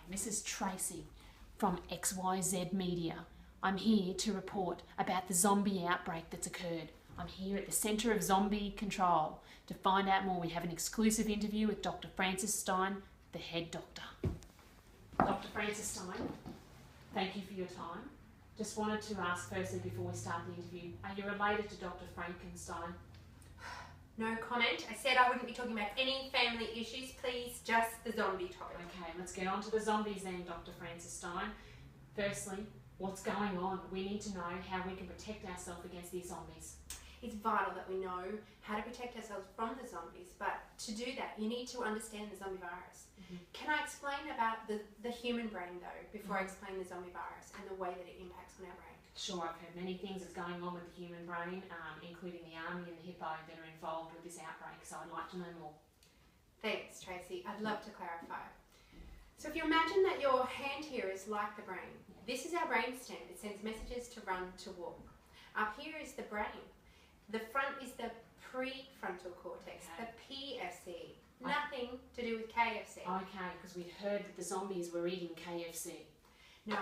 This is Tracy from XYZ Media. I'm here to report about the zombie outbreak that's occurred. I'm here at the Centre of Zombie Control. To find out more, we have an exclusive interview with Dr. Francis Stein, the head doctor. Dr. Francis Stein, thank you for your time. Just wanted to ask firstly before we start the interview, are you related to Dr. Frankenstein? No comment. I said I wouldn't be talking about any family issues, please, just the zombie topic. Okay, let's get on to the zombies then, Dr. Francis Stein. Firstly, what's going on? We need to know how we can protect ourselves against these zombies. It's vital that we know how to protect ourselves from the zombies, but to do that, you need to understand the zombie virus. Can I explain about the human brain, though, before I explain the zombie virus and the way that it impacts on our brain? Sure, I've heard many things that's going on with the human brain, including the army and the hippo that are involved with this outbreak, so I'd like to know more. Thanks, Tracy. I'd love to clarify. So if you imagine that your hand here is like the brain, this is our brain stem. It sends messages to run, to walk. Up here is the brain. The front is the pre-frontal cortex, the PFC. Nothing to do with KFC. Okay, because we heard that the zombies were eating KFC. No,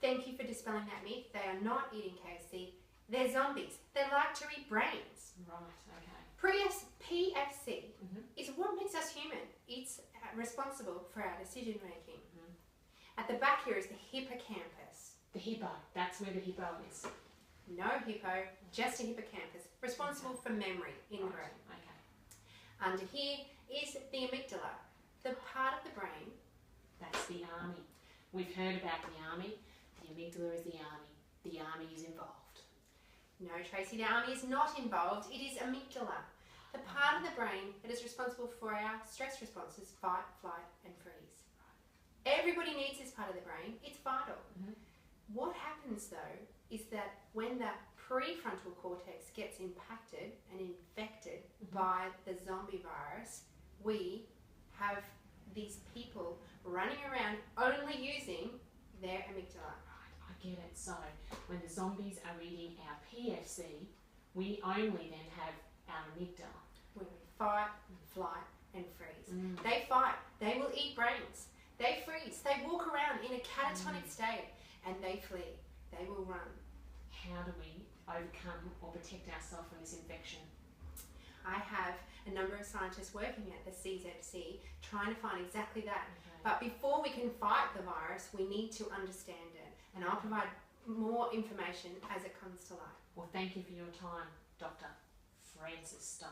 thank you for dispelling that myth. They are not eating KFC. They're zombies. They like to eat brains. Right, okay. PFC is what makes us human. It's responsible for our decision making. At the back here is the hippocampus. The hippo, that's where the hippo is. No hippo, just a hippocampus, responsible for memory in the brain. Okay. Under here is the amygdala, the part of the brain. That's the army. We've heard about the army. The amygdala is the army. The army is involved. No, Tracy, the army is not involved. It is amygdala, the part of the brain that is responsible for our stress responses, fight, flight, and freeze. Everybody needs this part of the brain. It's vital. What happens, though, is that when the prefrontal cortex gets impacted and infected by the zombie virus, we have these people running around only using their amygdala. Right, I get it. So when the zombies are eating our PFC, we only then have our amygdala. When we fight, flight, and freeze. They fight. They will eat brains. They freeze. They walk around in a catatonic state, and they flee. They will run. How do we overcome or protect ourselves from this infection? I have a number of scientists working at the CZC trying to find exactly that. But before we can fight the virus, we need to understand it. And I'll provide more information as it comes to light. Well, thank you for your time, Dr. Francis Stein.